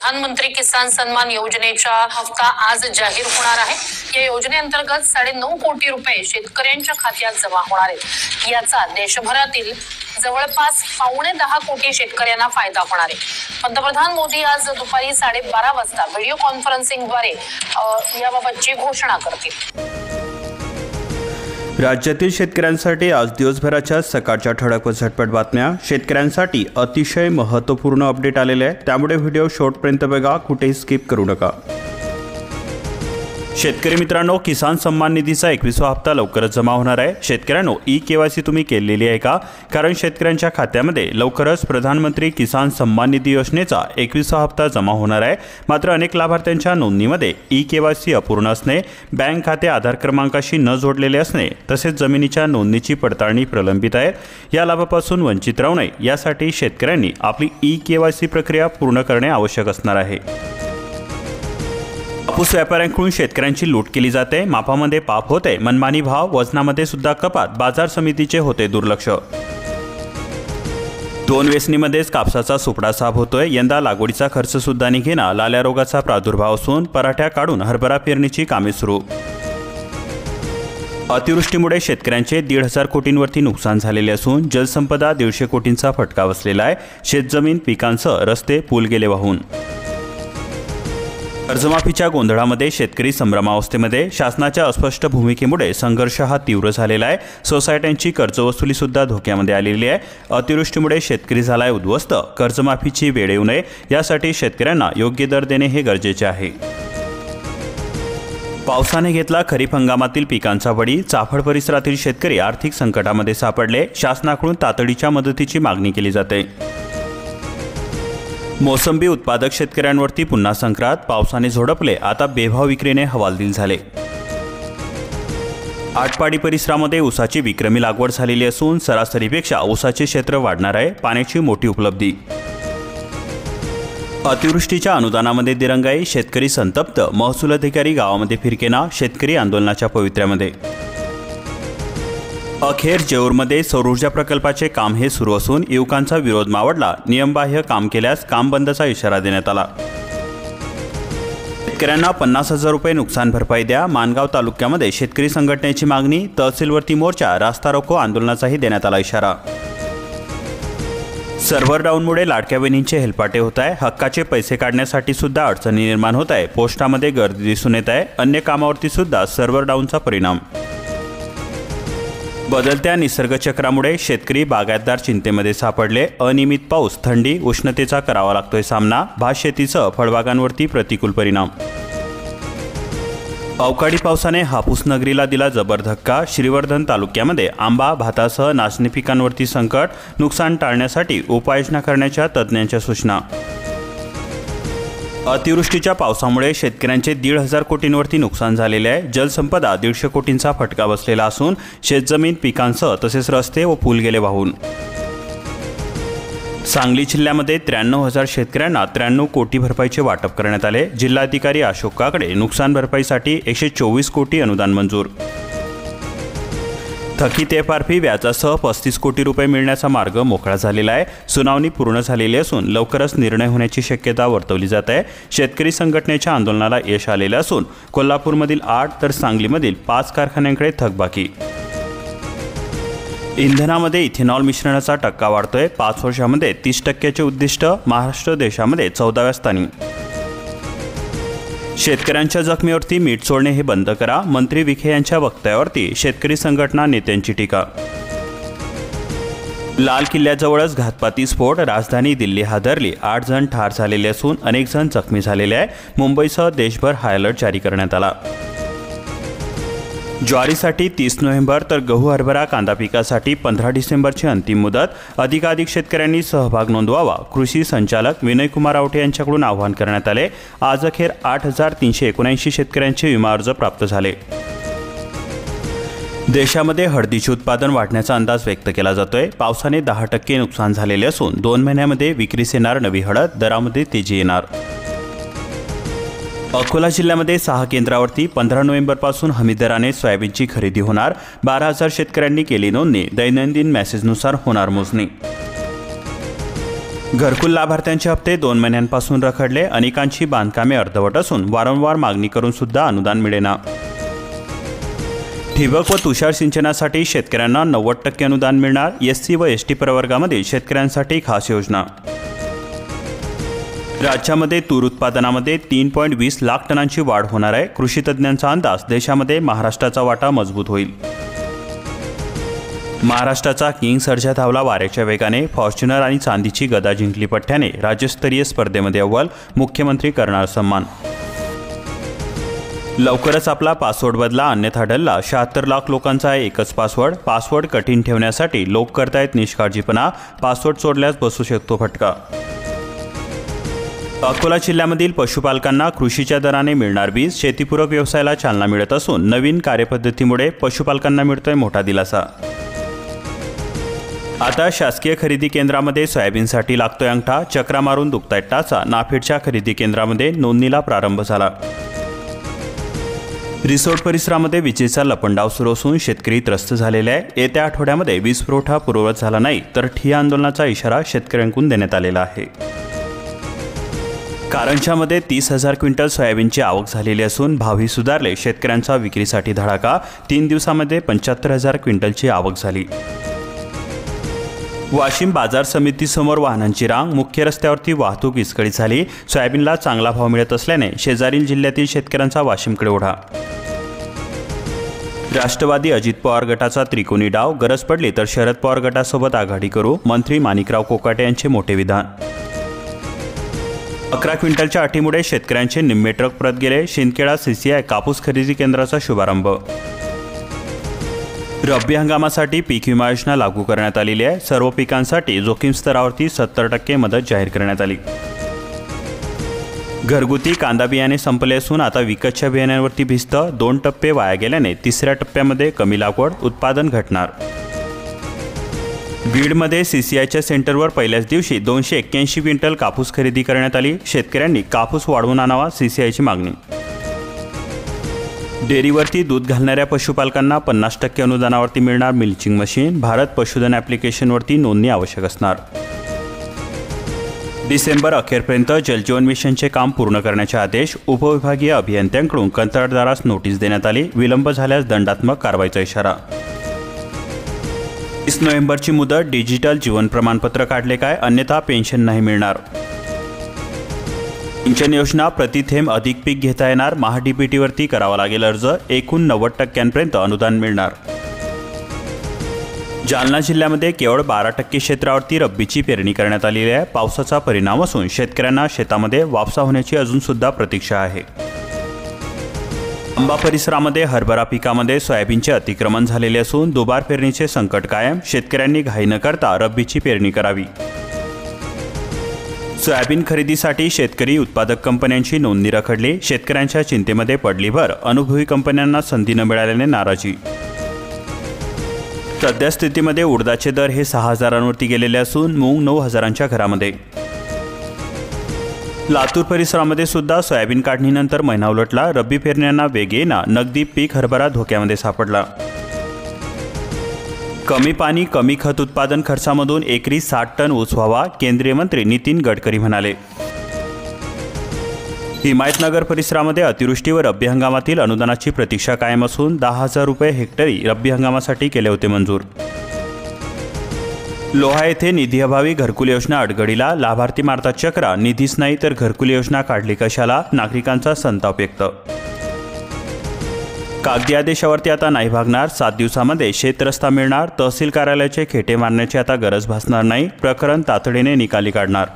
प्रधानमंत्री किसान सन्मान योजनेचा हप्ता आज जाहीर होणार आहे। या योजनेअंतर्गत 9.5 कोटी रुपये शेतकऱ्यांच्या खात्यात जमा होणार आहेत। याचा देशभरातील जवळपास 9.25 कोटी शेतकऱ्यांना फायदा होणार आहे। पंतप्रधान मोदी आज दुपारी 12:30 वाजता व्हिडिओ कॉन्फरन्सिंगद्वारे याबाबतची घोषणा करतील। राज्यातील शेतकऱ्यांसाठी आज दिवसभराच्या सकाळच्या ठळक व झटपट बातम्या। शेतकऱ्यांसाठी अतिशय महत्त्वपूर्ण अपडेट आलेले आहे, त्यामुळे व्हिडिओ शेवटपर्यंत बघा, कुठेही स्किप करू नका। शेतकरी मित्रांनो, किसान सन्मान निधीचा 21वा हप्ता लवकरच जमा होणार आहे। शेतकऱ्यांनो, ई-केवायसी तुम्ही केलेली आहे का? कारण शेतकऱ्यांच्या खात्यामध्ये लवकरच प्रधानमंत्री किसान सन्मान निधी योजनेचा 21वा हप्ता जमा होणार आहे। मात्र अनेक लाभार्थ्यांच्या नोंदणीमध्ये ई-केवायसी अपूर्ण असणे, बँक खाते आधार क्रमांकाशी न जोडलेले असणे तसेच जमिनीच्या नोंदणीची पडताळणी प्रलंबित आहे। या लाभापासून वंचित राहू नये यासाठी शेतकऱ्यांनी आपली ई-केवायसी प्रक्रिया पूर्ण करणे आवश्यक असणार आहे। कापूस व्यापाऱ्यांकडून शेतकऱ्यांची लूट केली जाते, मापामध्ये पाप होते, मनमानी भाव, वजनामध्ये सुद्धा कपात, बाजार समितीचे होते दुर्लक्ष। 2 वेचणीमध्येच कापसाचा सुपडा साफ होतोय। यंदा लागवडीचा खर्च सुद्धा निघेना, लाल्या रोगाचा प्रादुर्भाव असून पराठ्या काढून हरभरा पेरणीची कामे सुरू। अतिवृष्टीमुळे शेतकऱ्यांचे 1,500 कोटींवरती नुकसान झालेले असून जलसंपदा 150 कोटींचा फटका बसलेला आहे। शेतजमीन, पिकांसह रस्ते, पूल गेले वाहून। कर्जमाफीच्या गोंधळामध्ये शेतकरी संभ्रमावस्थेमध्ये, शासनाच्या अस्पष्ट भूमिकेमुळे संघर्ष हा तीव्र झालेला आहे। सोसायट्यांची कर्जवसुली सुद्धा धोक्यामध्ये आलेली आहे। अतिवृष्टीमुळे शेतकरी झालाय उद्ध्वस्त, कर्जमाफीची वेळ येऊ नये यासाठी शेतकऱ्यांना योग्य दर देणे हे गरजेचे आहे। पावसाने घेतला खरीप हंगामातील पिकांचा बळी, चाफळ परिसरातील शेतकरी आर्थिक संकटामध्ये सापडले, शासनाकडून तातडीच्या मदतीची मागणी केली जाते। मोसंबी उत्पादक शेतकऱ्यांवरती पुन्हा संक्रांत, पावसाने झोडपले, आता बेभाव विक्रीने हवालदिल झाले। आटपाडी परिसरामध्ये ऊसाची विक्रमी लागवड झालेली असून सरासरीपेक्षा ऊसाचे क्षेत्र वाढणार आहे, पाण्याची मोठी उपलब्धी। अतिवृष्टीच्या अनुदानामध्ये दिरंगाई, शेतकरी संतप्त, महसूल अधिकारी गावामध्ये फिरकेना, शेतकरी आंदोलनाच्या पवित्र्यामध्ये। अखेर जेऊरमध्ये सौर ऊर्जा प्रकल्पाचे काम हे सुरू असून युवकांचा विरोध मावळला, नियमबाह्य काम केल्यास काम बंदचा इशारा देण्यात आला। शेतकऱ्यांना 50,000 रुपये नुकसान भरपाई द्या, माणगाव तालुक्यामध्ये शेतकरी संघटनेची मागणी, तहसीलवरती मोर्चा, रास्ता रोको आंदोलनाचाही देण्यात आला इशारा। सर्व्हर डाऊनमुळे लाडक्या बहिणींचे हेलपाटे होत आहे, हक्काचे पैसे काढण्यासाठी सुद्धा अडचणी निर्माण होत आहे, पोस्टामध्ये गर्दी दिसून येत आहे, अन्य कामावरती सुद्धा सर्व्हर डाऊनचा परिणाम। बदलत्या निसर्गचक्रामुळे शेतकरी बागायतदार चिंतेमध्ये सापडले, अनियमित पाऊस, थंडी, उष्णतेचा करावा लागतोय सामना, भात शेतीसह फळबागांवरती प्रतिकूल परिणाम। अवकाळी पावसाने हापूस नगरीला दिला जबर धक्का, श्रीवर्धन तालुक्यामध्ये आंबा, भातासह नाचणी पिकांवरती संकट, नुकसान टाळण्यासाठी उपाययोजना करण्याच्या तज्ज्ञांच्या सूचना। अतिवृष्टीच्या पावसामुळे शेतकऱ्यांचे 1,500 कोटींवरती नुकसान झालेले आहे, जलसंपदा 150 कोटींचा फटका बसलेला असून शेतजमीन, पिकांसह तसेच रस्ते व पूल गेले वाहून। सांगली जिल्ह्यामध्ये 93,000 शेतकऱ्यांना 93 कोटी भरपाईचे वाटप करण्यात आले। जिल्हाधिकारी अशोक काकडे, नुकसान भरपाईसाठी 124 कोटी अनुदान मंजूर। थकीत एफआरपी व्याजासह 35 कोटी रुपये मिळण्याचा मार्ग मोकळा झालेला आहे। सुनावणी पूर्ण झालेली असून लवकरच निर्णय होण्याची शक्यता वर्तवली जात आहे। शेतकरी संघटनेच्या आंदोलनाला यश आलेले असून कोल्हापूरमधील 8 तर सांगलीमधील 5 कारखान्यांकडे थकबाकी। इंधनामध्ये इथेनॉल मिश्रणाचा टक्का वाढतोय, 5 वर्षांमध्ये 30% उद्दिष्ट, महाराष्ट्र देशामध्ये 14व्या स्थानी। शेतकऱ्यांच्या जखमीवरती मीठ सोडणे हे बंद करा, मंत्री विखे यांच्या वक्तव्यावरती शेतकरी संघटना नेत्यांची टीका। लाल किल्ल्याजवळच घातपाती स्फोट, राजधानी दिल्ली हादरली, 8 जण ठार झालेले असून अनेक जण जखमी झालेले आहे। मुंबईसह देशभर हाय अलर्ट जारी करण्यात आला। ज्वारीसाठी 30 नोव्हेंबर तर गहू, हरभरा, कांदा पिकासाठी 15 डिसेंबरची अंतिम मुदत। अधिकाधिक शेतकऱ्यांनी सहभाग नोंदवावा, कृषी संचालक विनयकुमार आवटे यांच्याकडून आवाहन करण्यात आले। आज अखेर 8,379 शेतकऱ्यांचे विमा अर्ज प्राप्त झाले। देशामध्ये हळदीचे उत्पादन वाढण्याचा अंदाज व्यक्त केला जातोय। पावसाने 10% नुकसान झालेले असून 2 महिन्यामध्ये विक्रीस येणार नवी हळद, दरामध्ये तेजी येणार। अकोला जिल्ह्यामध्ये 6 केंद्रावरती 15 नोव्हेंबरपासून हमी दराने सोयाबीनची खरेदी होणार। 12,000 शेतकऱ्यांनी केली नोंदणी, दैनंदिन मेसेजनुसार होणार मोजणी। घरकुल लाभार्थ्यांचे हप्ते 2 महिन्यांपासून रखडले. अनेकांची बांधकामे अर्धवट असून वारंवार मागणी करून सुद्धा अनुदान मिळेना. ठिबक व तुषार सिंचनासाठी शेतकऱ्यांना 90% अनुदान मिळणार. एससी व एसटी प्रवर्गामधील शेतकऱ्यांसाठी खास योजना. राज्यामध्ये तूर उत्पादनामध्ये 3.20 लाख टनांची वाढ होणार आहे. कृषी तज्ज्ञांचा अंदाज देशामध्ये महाराष्ट्राचा वाटा मजबूत होईल. महाराष्ट्राचा किंग सर्जा धावला वाऱ्याच्या वेगाने. फॉर्च्युनर आणि चांदीची गदा जिंकली पठ्ठ्याने. राज्यस्तरीय स्पर्धेमध्ये अव्वल. मुख्यमंत्री करणार सन्मान. लवकरच आपला पासवर्ड बदला अन्यथा डल्ला. 76 लाख लोकांचा आहे एकच पासवर्ड. पासवर्ड कठीण ठेवण्यासाठी लोक करतायत निष्काळजीपणा. पासवर्ड सोडल्यास बसू शकतो फटका. अकोला जिल्ह्यामधील पशुपालकांना कृषीच्या दराने मिळणार बीज. शेतीपूरक व्यवसायाला चालना मिळत असून नवीन कार्यपद्धतीमुळे पशुपालकांना मिळतोय मोठा दिलासा. आता शासकीय खरेदी केंद्रामध्ये सोयाबीनसाठी लागतोय अंगठा. चक्रा मारून दुखतायत टाचा. नाफेडच्या खरेदी केंद्रामध्ये नोंदणीला प्रारंभ झाला. रिसोर्ट परिसरामध्ये विजेचा लपंडाव सुरू असून शेतकरी त्रस्त झालेले आहे. येत्या आठवड्यामध्ये वीज पुरवठा पूर्ववत झाला नाही तर ठिय्या आंदोलनाचा इशारा शेतकऱ्यांकडून देण्यात आलेला आहे. कारंजामध्ये 30,000 क्विंटल सोयाबीनची आवक झालेली असून भावही सुधारले. शेतकऱ्यांचा विक्रीसाठी धडाका. 3 दिवसामध्ये 75,000 क्विंटलची आवक झाली. वाशिम बाजार समितीसमोर वाहनांची रांग. मुख्य रस्त्यावरती वाहतूक विस्कळीत झाली. सोयाबीनला चांगला भाव मिळत असल्याने शेजारील जिल्ह्यातील शेतकऱ्यांचा वाशिमकडे ओढा. राष्ट्रवादी अजित पवार गटाचा त्रिकोणी डाव. गरज पडली तर शरद पवार गटासोबत आघाडी करू. मंत्री माणिकराव कोकाटे यांचे मोठे विधान. 11 क्विंटलच्या अटीमुळे शेतकऱ्यांचे निम्मे ट्रक परत गेले. शिंदखेडा CCI कापूस खरेदी केंद्राचा शुभारंभ. रब्बी हंगामासाठी पीक विमा योजना लागू करण्यात आलेली आहे. सर्व पिकांसाठी जोखीम स्तरावरती 70% मदत जाहीर करण्यात आली. घरगुती कांदा बियाणे संपले असून आता विकतच्या बियाण्यांवरती भिस्त. 2 टप्पे वाया गेल्याने 3ऱ्या टप्प्यामध्ये कमी लागवड. उत्पादन घटणार. बीडमध्ये CCIच्या सेंटरवर पहिल्याच दिवशी 281 क्विंटल कापूस खरेदी करण्यात आली. शेतकऱ्यांनी कापूस वाढवून आणावा CCIची मागणी. डेअरीवरती दूध घालणाऱ्या पशुपालकांना 50% अनुदानावरती मिळणार मिल्चिंग मशीन. भारत पशुधन ॲप्लिकेशनवरती नोंदणी आवश्यक असणार. डिसेंबर अखेरपर्यंत जलजीवन मिशनचे काम पूर्ण करण्याचे आदेश. उपविभागीय अभियंत्यांकडून कंत्राटदारास नोटीस देण्यात आली. विलंब झाल्यास दंडात्मक कारवाईचा इशारा. 30 नोव्हेंबरची मुदत. डिजिटल जीवन प्रमाणपत्र काढले काय? अन्यथा पेन्शन नाही मिळणार. सिंचन योजना प्रतिथेंब अधिक पीक घेता येणार. महाडीबीटीवरती करावा लागेल अर्ज. एकूण 90% अनुदान मिळणार. जालना जिल्ह्यामध्ये केवळ 12% क्षेत्रावरती रब्बीची पेरणी करण्यात आलेली आहे. पावसाचा परिणाम असून शेतकऱ्यांना शेतामध्ये वापसा होण्याची अजून सुद्धा प्रतीक्षा आहे. आंबा परिसरामध्ये हरभरा पिकामध्ये सोयाबीनचे अतिक्रमण झालेले असून दुबार पेरणीचे संकट कायम. शेतकऱ्यांनी घाई न करता रब्बीची पेरणी करावी. सोयाबीन खरेदीसाठी शेतकरी उत्पादक कंपन्यांची नोंदणी रखडली. शेतकऱ्यांच्या चिंतेमध्ये पडली भर. अनुभवी कंपन्यांना संधी न मिळाल्याने नाराजी. सध्या स्थितीमध्ये उडदाचे दर हे 6,000वरती गेलेले असून मूग 9,000च्या घरामध्ये. लातूर परिसरामध्ये सुद्धा सोयाबीन काढणीनंतर महिना उलटला. रब्बी पेरण्यांना वेग येईना. नगदी पीक हरभरा धोक्यामध्ये सापडला. कमी पाणी कमी खत उत्पादन खर्चामधून एकरी 60 टन ऊस व्हावा. केंद्रीय मंत्री नितीन गडकरी म्हणाले. हिमायतनगर परिसरामध्ये अतिवृष्टी व रब्बी हंगामातील अनुदानाची प्रतीक्षा कायम असून 10,000 रुपये हेक्टरी रब्बी हंगामासाठी केले होते मंजूर. लोहा येथे निधीअभावी घरकुल योजना अडगडीला. लाभार्थी मारतात चक्रा. निधीच नाही तर घरकुल योजना काढली कशाला? नागरिकांचा संताप व्यक्त. कागदी आदेशावरती आता नाही भागणार. 7 दिवसामध्ये शेतरस्ता मिळणार. तहसील कार्यालयाचे खेटे मारण्याची आता गरज भासणार नाही. प्रकरण तातडीने निकाली काढणार.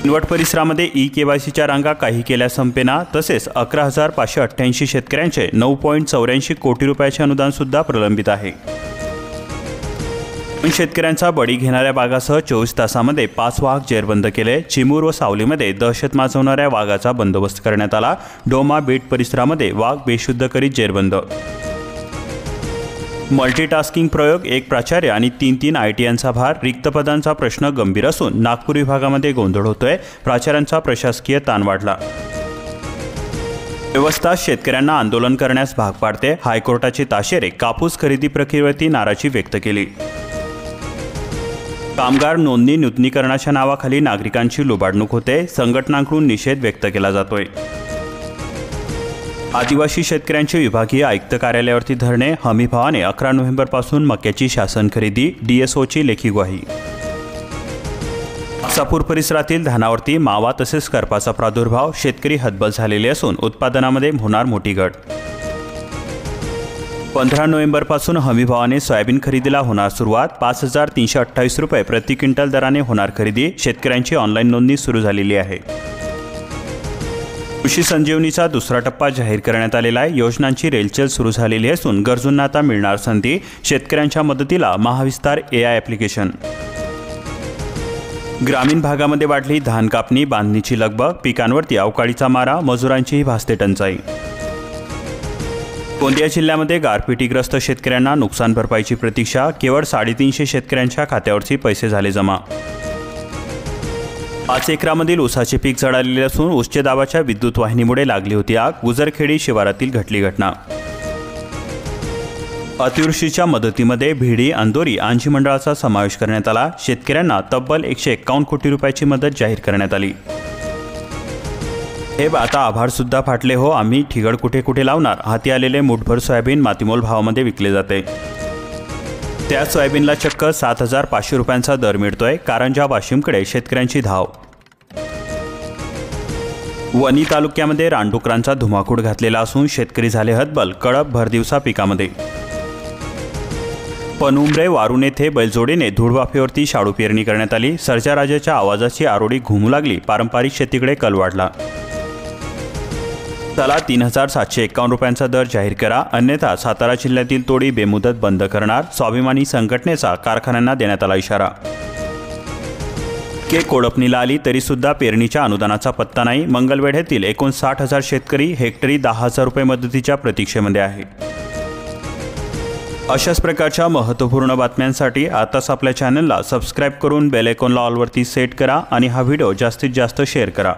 किनवट परिसरामध्ये KYCच्या रांगा काही केल्या संपेना. तसेच 11,588 शेतकऱ्यांचे 9.84 कोटी रुपयाचे अनुदान सुद्धा प्रलंबित आहे. शेतकऱ्यांचा बळी घेणाऱ्या वाघासह 24 तासामध्ये 5 वाघ जेरबंद केले. चिमूर व सावलीमध्ये दहशत माजवणाऱ्या वाघाचा बंदोबस्त करण्यात आला. डोमा बीट परिसरामध्ये वाघ बेशुद्ध करीत जेरबंद. मल्टीटास्किंग प्रयोग. 1 प्राचार्य आणि 3 ITयांचा भार. रिक्त पदांचा प्रश्न गंभीर असून नागपूर विभागामध्ये गोंधळ होतोय. प्राचार्यांचा प्रशासकीय ताण वाढला. व्यवस्था शेतकऱ्यांना आंदोलन करण्यास भाग पाडते. हायकोर्टाची ताशेरे. कापूस खरेदी प्रक्रियेवरती नाराजी व्यक्त केली. कामगार नोंदणी नूतनीकरणाच्या नावाखाली नागरिकांची लुबाडणूक होते, संघटनांकडून निषेध व्यक्त केला जातोय। आदिवासी शेतकऱ्यांचे विभागीय आयुक्त कार्यालयावरती धरणे, हमीभावाने 11 नोव्हेंबरपासून मक्याची शासन खरेदी, डीएसओची लेखी ग्वाही। सापूर परिसरातील धानावरती मावा तसेच करपाचा प्रादुर्भाव, शेतकरी हतबल झालेले असून उत्पादनामध्ये होणार मोठी घट। 15 नोव्हेंबरपासून हमीभावाने सोयाबीन खरेदीला होणार सुरुवात, 5,328 रुपये प्रति क्विंटल दराने होणार खरेदी, शेतकऱ्यांची ऑनलाईन नोंदणी सुरू झालेली आहे। कृषी संजीवनीचा दुसरा टप्पा जाहीर करण्यात आलेला आहे। योजनांची रेलचेल सुरू झालेली असून गरजूंना आता मिळणार संधी, शेतकऱ्यांच्या मदतीला महाविस्तार AI ॲप्लिकेशन। ग्रामीण भागामध्ये वाढली धान कापणी, बांधणीची लगबग, पिकांवरती अवकाळीचा मारा, मजुरांचीही भासते टंचाई। गोंदिया जिल्ह्यामध्ये गारपिटीग्रस्त शेतकऱ्यांना नुकसान भरपाईची प्रतीक्षा, केवळ 350 शेतकऱ्यांच्या खात्यावरती पैसे झाले जमा। 5 एकरामधील ऊसाचे पीक जळालेले असून उच्च दाबाच्या विद्युत वाहिनीमुळे लागली होती आग, गुजरखेडी शिवारातील घडली घटना। अतिवृष्टीच्या मदतीमध्ये भिडी, अंदोरी, आंजी मंडळाचा समावेश करण्यात आला, शेतकऱ्यांना तब्बल 151 कोटी रुपयाची मदत जाहीर करण्यात आली। हे आता आभाळ सुद्धा फाटले हो, आम्ही ठिगळ कुठे कुठे लावणार, हाती आलेले मुठभर सोयाबीन मातीमोल भावामध्ये विकले जाते। त्या सोयाबीनला चक्क 7,500 रुपयांचा दर मिळतोय, कारंजा वाशिमकडे शेतकऱ्यांची धाव। वणी तालुक्यामध्ये रानडुकरांचा धुमाकूळ घातलेला असून शेतकरी झाले हतबल, कळप भरदिवसा पिकामध्ये। पनुमरे वारुण येथे बैलजोडीने धूळवाफेवरती शाळू पेरणी करण्यात आली, सर्जाराजाच्या आवाजाची आरोडी घुमू लागली, पारंपरिक शेतीकडे कल वाढला। चला 3,751 रुपयांचा दर जाहीर करा, अन्यथा सातारा जिल्ह्यातील तोडी बेमुदत बंद करणार, स्वाभिमानी संघटनेचा कारखान्यांना देण्यात आला इशारा। कोळपणीला आली तरी सुद्धा पेरणीच्या अनुदानाचा पत्ता नाही, मंगलवेढ्यातील 59,000 शेतकरी हेक्टरी 10,000 रुपये मदतीच्या प्रतीक्षेमध्ये आहे। अशाच प्रकारच्या महत्त्वपूर्ण बातम्यांसाठी आताच आपल्या चॅनलला सबस्क्राईब करून बेल आयकॉनला ऑलवरती सेट करा आणि हा व्हिडिओ जास्तीत जास्त शेअर करा।